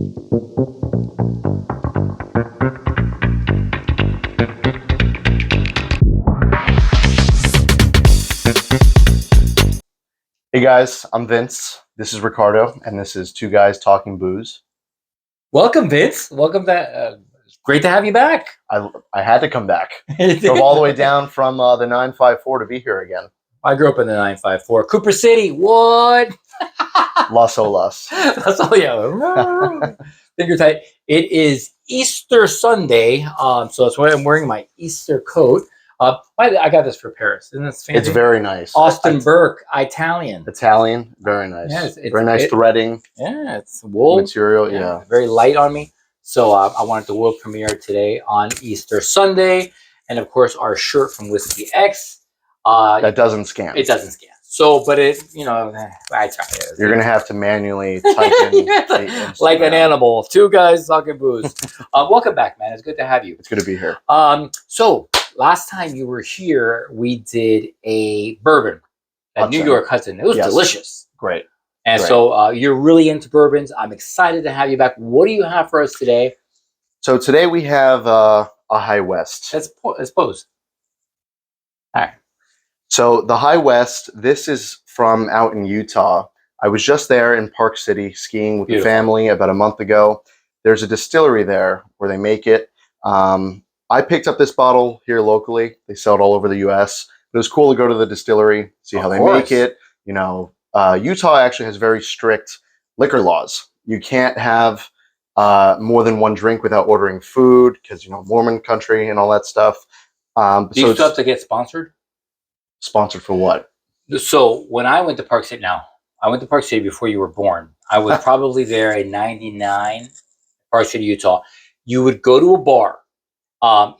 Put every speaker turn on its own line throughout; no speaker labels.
Hey guys, I'm Vince. This is Ricardo, and this is Two Guys Talking Booze.
Welcome, Vince. Welcome back. Great to have you back.
I had to come back. Drove all the way down from the 954 to be here again.
I grew up in the 954. Cooper City. What?
Las Olas.
That's all. Yeah. Finger tight. It is Easter Sunday. So that's why I'm wearing my Easter coat. I got this for Paris. Isn't this fancy?
It's very nice.
Austin Burke, Italian.
Italian, very nice.
Yeah,
very nice threading.
Yeah, it's wool
material. Yeah.
Very light on me. So I wanted the world premiere today on Easter Sunday, and of course our shirt from Whiskey X.
That doesn't scan.
It doesn't scan. So, but it, I try.
You're gonna have to manually type in
like an animal. Two guys talking booze. Welcome back, man. It's good to have you.
It's good to be here.
So last time you were here, we did a bourbon, a New York Hudson. It was delicious.
Great.
And so you're really into bourbons. I'm excited to have you back. What do you have for us today?
So today we have a High West.
Let's pose. All right.
So the High West, this is from out in Utah. I was just there in Park City skiing with the family about a month ago. There's a distillery there where they make it. I picked up this bottle here locally. They sell it all over the U.S. It was cool to go to the distillery, see how they make it. Utah actually has very strict liquor laws. You can't have more than one drink without ordering food because, Mormon country and all that stuff.
Do you still have to get sponsored?
Sponsored for what?
So when I went to Park City, I went to Park City before you were born. I was probably there in '99, Park City, Utah. You would go to a bar,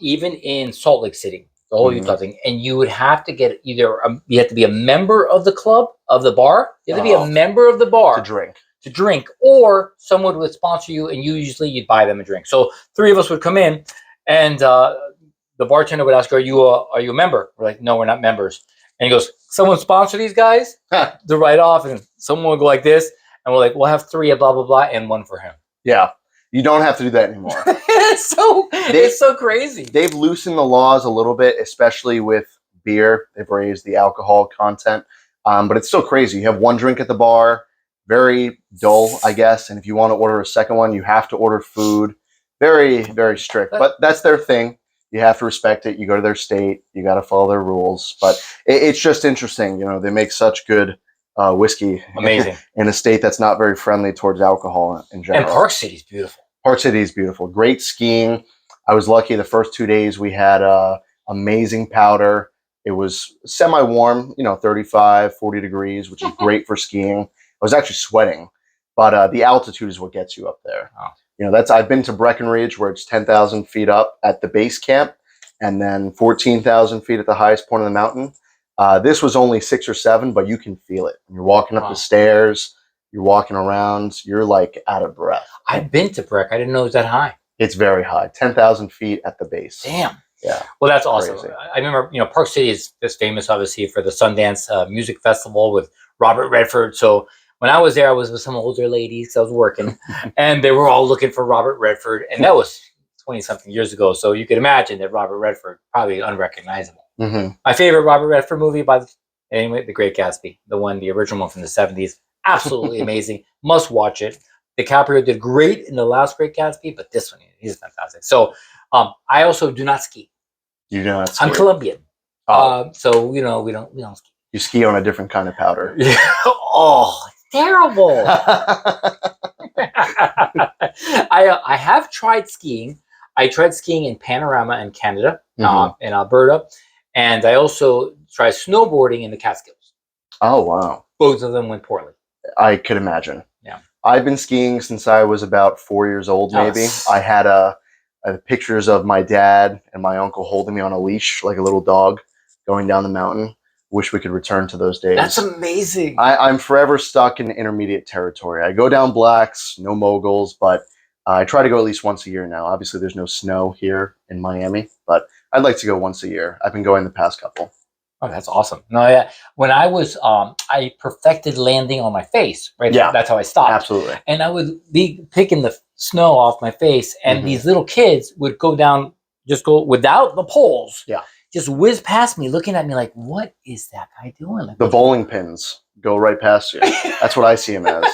even in Salt Lake City, the whole Utah thing, and you would have to get you have to be a member of the club, of the bar. You have to be a member of the bar to drink, or someone would sponsor you, and you'd buy them a drink. So three of us would come in, and the bartender would ask, "Are you a member?" We're like, "No, we're not members." And he goes, "Someone sponsor these guys?" To write off, and someone would go like this, and we're like, "We'll have three, blah blah blah, and one for him."
Yeah, you don't have to do that anymore.
It's so crazy.
They've loosened the laws a little bit, especially with beer. They've raised the alcohol content, but it's still crazy. You have one drink at the bar, very dull, I guess. And if you want to order a second one, you have to order food. Very, very strict. But that's their thing. You have to respect it. You go to their state. You got to follow their rules. But it's just interesting. They make such good whiskey.
Amazing.
In a state that's not very friendly towards alcohol in general.
And Park City's beautiful.
Park City is beautiful. Great skiing. I was lucky the first 2 days we had amazing powder. It was semi-warm, 35, 40 degrees, which is great for skiing. I was actually sweating, but the altitude is what gets you up there.
Oh.
I've been to Breckenridge where it's 10,000 feet up at the base camp and then 14,000 feet at the highest point of the mountain. This was only 6 or 7, but you can feel it. When you're walking up the stairs, you're walking around, you're like out of breath.
I've been to Breck. I didn't know it was that high.
It's very high, 10,000 feet at the base.
Damn.
Yeah.
Well, that's awesome.
Crazy.
I remember, Park City is famous, obviously, for the Sundance Music Festival with Robert Redford. So when I was there, I was with some older ladies. I was working, and they were all looking for Robert Redford. And that was 20-something years ago. So you could imagine that Robert Redford, probably unrecognizable.
Mm-hmm.
My favorite Robert Redford movie, The Great Gatsby, the original one from the 70s. Absolutely amazing. Must watch it. DiCaprio did great in the last Great Gatsby, but this one, he's fantastic. So I also do not ski.
You do not ski.
I'm Colombian. So, we don't ski.
You ski on a different kind of powder.
Yeah. Oh, terrible. I have tried skiing. I tried skiing in Panorama in Canada, in Alberta. And I also tried snowboarding in the Catskills.
Oh, wow.
Both of them went poorly.
I could imagine.
Yeah.
I've been skiing since I was about 4 years old, maybe. I had pictures of my dad and my uncle holding me on a leash like a little dog going down the mountain. Wish we could return to those days.
That's amazing.
I'm forever stuck in intermediate territory. I go down blacks, no moguls, but I try to go at least once a year now. Obviously, there's no snow here in Miami, but I'd like to go once a year. I've been going the past couple.
Oh, that's awesome. No, yeah. When I was, I perfected landing on my face, right?
Yeah.
That's how I stopped.
Absolutely.
And I would be picking the snow off my face, and these little kids would go down, just go without the poles.
Yeah.
Just whiz past me, looking at me like, what is that guy doing? Like,
the bowling pins go right past you. That's what I see them as.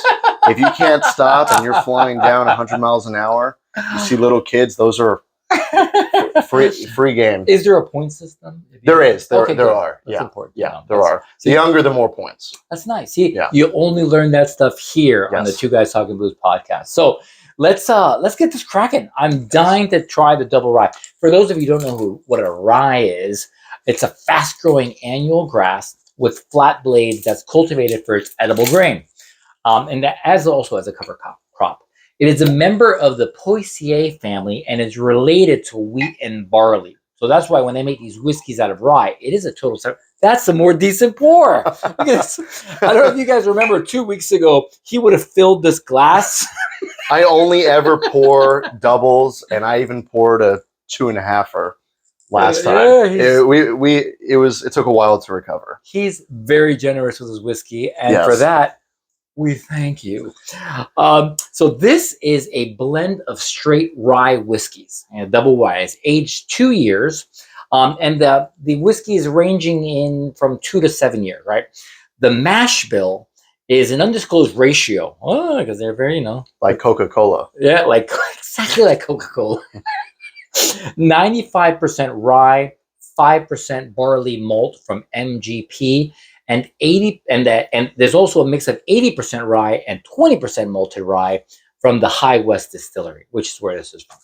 If you can't stop and you're flying down 100 miles an hour, you see little kids, those are free game.
Is there a point system?
There is. There
good.
are.
That's important.
Yeah, there are. The younger, the more points.
That's nice. See, you only learn that stuff here on the Two Guys Talking Blues podcast. So let's get this cracking. I'm dying to try the double rye. For those of you who don't know what a rye is, it's a fast-growing annual grass with flat blades that's cultivated for its edible grain, and that also has a cover crop. It is a member of the Poaceae family and is related to wheat and barley. So that's why when they make these whiskeys out of rye, it is a total set. That's a more decent pour. Look at this. I don't know if you guys remember 2 weeks ago, he would have filled this glass.
I only ever pour doubles, and I even poured a 2.5er last time. It took a while to recover.
He's very generous with his whiskey, and for that, we thank you. So this is a blend of straight rye whiskeys, and double rye. It's aged 2 years, and the whiskey is ranging in from 2 to 7 years, right? The mash bill is an undisclosed ratio, because they're very,
like Coca-Cola.
Yeah, exactly like Coca-Cola. 95% rye, 5% barley malt from MGP, and there's also a mix of 80% rye and 20% malted rye from the High West Distillery, which is where this is from.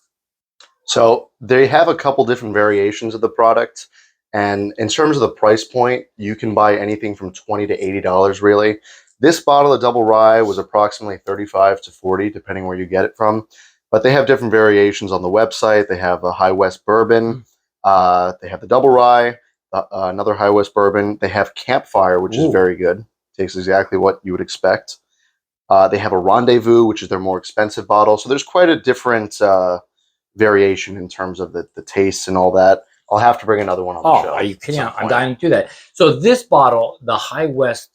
So they have a couple different variations of the product, and in terms of the price point, you can buy anything from $20 to $80 really. This bottle of double rye was approximately $35 to $40, depending where you get it from. But they have different variations on the website. They have a High West bourbon. They have the double rye. Another High West bourbon. They have Campfire, which is very good. Tastes exactly what you would expect. They have a Rendezvous, which is their more expensive bottle. So there's quite a different variation in terms of the tastes and all that. I'll have to bring another one on the show.
Are you kidding? I'm dying to do that. So this bottle, the High West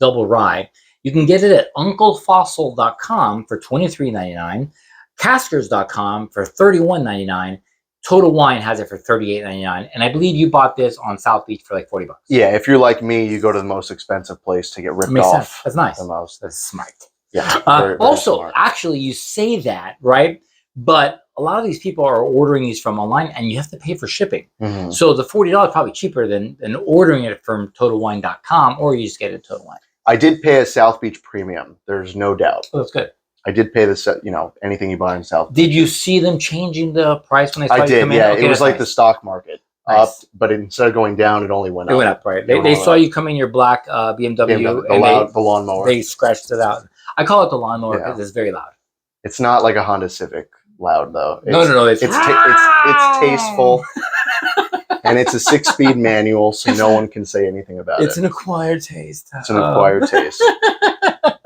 Double Rye, you can get it at unclefossil.com for $23.99, Caskers.com for $31.99. Total Wine has it for $38.99, and I believe you bought this on South Beach for like $40.
Yeah, if you're like me, you go to the most expensive place to get ripped off.
Sense. That's nice.
The most.
That's smart.
Yeah. Very
also,
smart.
actually, you say that, right? But a lot of these people are ordering these from online, and you have to pay for shipping. So the $40 is probably cheaper than ordering it from TotalWine.com, or you just get it at Total Wine.
I did pay a South Beach premium. There's no doubt.
Oh, that's good.
I did pay the anything you buy in South Beach.
Did you see them changing the price when they started
I did,
coming
yeah.
in? Okay,
it was like the stock market up,
Nice.
but instead of going down, it only went up.
It went up, right? They saw you come in your black BMW,
the lawnmower.
They scratched it out. I call it the lawnmower because it's very loud.
It's not like a Honda Civic loud though.
No. It's
tasteful, and it's a 6-speed manual, so no one can say anything about it.
It's an acquired taste.
It's an acquired taste,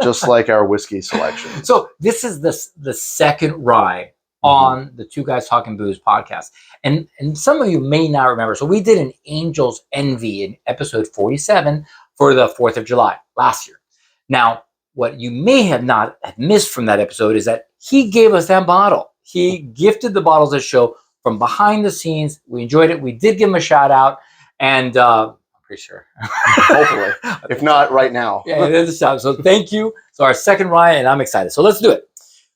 just like our whiskey selection.
So this is the second rye on the Two Guys Talking Booze podcast, and some of you may not remember. So we did an Angel's Envy in episode 47 for the 4th of July last year. Now, what you may have not have missed from that episode is that he gave us that bottle. He gifted the bottles of the show from behind the scenes. We enjoyed it. We did give him a shout out, and I'm pretty sure.
Hopefully. If not, right now.
Yeah, there's a shout. So thank you. So our second rye, and I'm excited. So let's do it.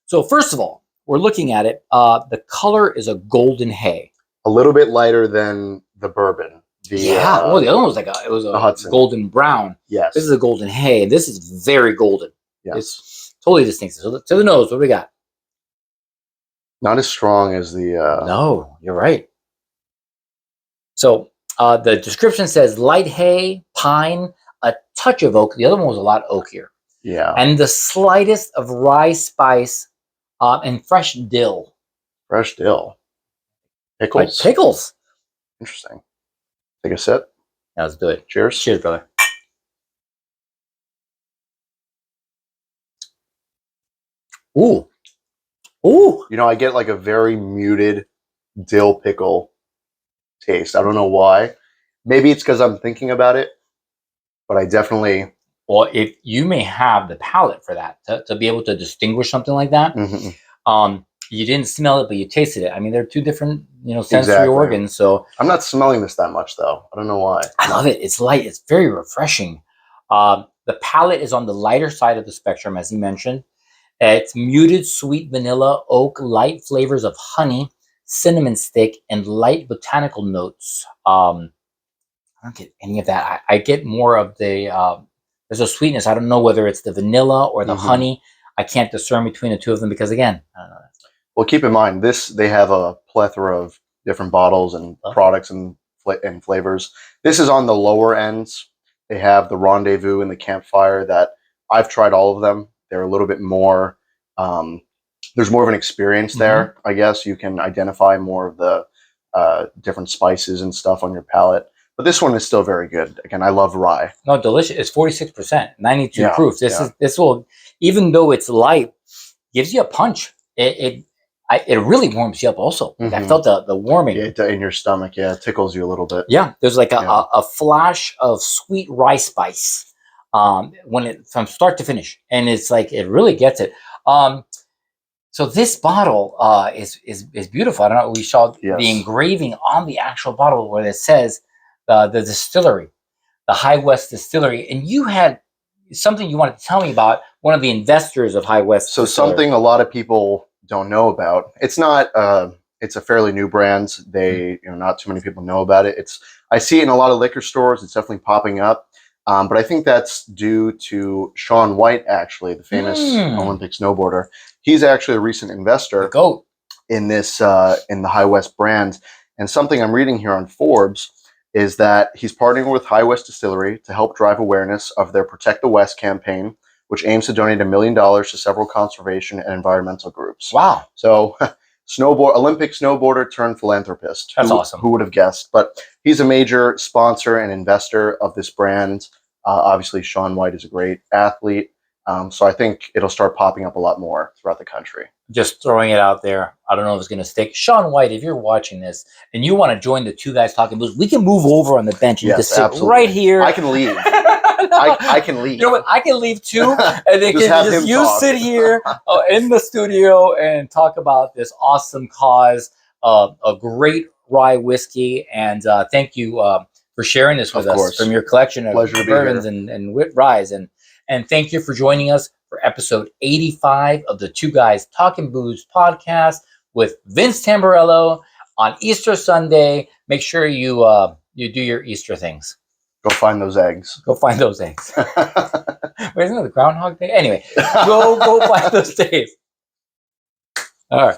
So first of all, we're looking at it. The color is a golden hay.
A little bit lighter than the bourbon.
The other one was a
Hudson.
Golden brown.
Yes.
This is a golden hay, and this is very golden.
Yes.
It's totally distinctive. So to the nose, what do we got?
Not as strong as the...
No, you're right. So the description says light hay, pine, a touch of oak. The other one was a lot oakier.
Yeah.
And the slightest of rye spice and fresh dill.
Fresh dill. Pickles.
Like pickles.
Interesting. Take a sip.
Yeah, let's do it.
Cheers.
Cheers, brother. Ooh. Ooh.
I get like a very muted dill pickle taste. I don't know why. Maybe it's because I'm thinking about it, but I definitely...
Well, if you may have the palate for that, to be able to distinguish something like that. You didn't smell it, but you tasted it. I mean, they're two different, sensory
Exactly.
organs. So
I'm not smelling this that much though. I don't know why.
I love it. It's light. It's very refreshing. The palate is on the lighter side of the spectrum, as you mentioned. It's muted sweet vanilla, oak, light flavors of honey, cinnamon stick, and light botanical notes. I don't get any of that. I get more of the there's a sweetness. I don't know whether it's the vanilla or the honey. I can't discern between the two of them because, again, I don't know.
Well, keep in mind they have a plethora of different bottles and products and flavors. This is on the lower ends. They have the Rendezvous and the Campfire that I've tried all of them. They're a little bit more. There's more of an experience there. I guess you can identify more of the different spices and stuff on your palate. But this one is still very good. Again, I love rye.
No, delicious. It's 46%, 92 proof. This will, even though it's light, gives you a punch. It really warms you up also. Like I felt the warming.
Yeah, in your stomach. Yeah, it tickles you a little bit.
Yeah, there's like a flash of sweet rye spice from start to finish. And it's like, it really gets it. So this bottle is beautiful. I don't know. We saw the engraving on the actual bottle where it says the distillery, the High West Distillery. And you had something you wanted to tell me about one of the investors of High West
So
Distillery.
Something a lot of people don't know about. It's not. It's a fairly new brand. Not too many people know about it. I see it in a lot of liquor stores. It's definitely popping up. But I think that's due to Shaun White, actually, the famous Olympic snowboarder. He's actually a recent investor in this in the High West brand. And something I'm reading here on Forbes is that he's partnering with High West Distillery to help drive awareness of their Protect the West campaign, which aims to donate $1 million to several conservation and environmental groups.
Wow!
So, Olympic snowboarder turned philanthropist.
That's awesome.
Who would have guessed? But he's a major sponsor and investor of this brand. Obviously, Shaun White is a great athlete. So I think it'll start popping up a lot more throughout the country.
Just throwing it out there. I don't know if it's going to stick. Shaun White, if you're watching this and you want to join the Two Guys Talking Blues, we can move over on the bench and you can sit right here.
I can leave. I can leave.
You know what? I can leave too. And they you sit here in the studio and talk about this awesome cause, a great rye whiskey. And thank you for sharing this with us from your collection of bourbons and wit ryes. And thank you for joining us for episode 85 of the Two Guys Talking Booze podcast with Vince Tamburello on Easter Sunday. Make sure you do your Easter things.
Go find those eggs.
Wait, isn't it the Groundhog Day? Anyway, go find those days. All right.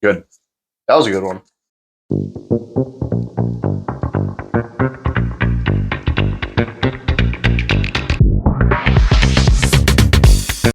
Good. That was a good one.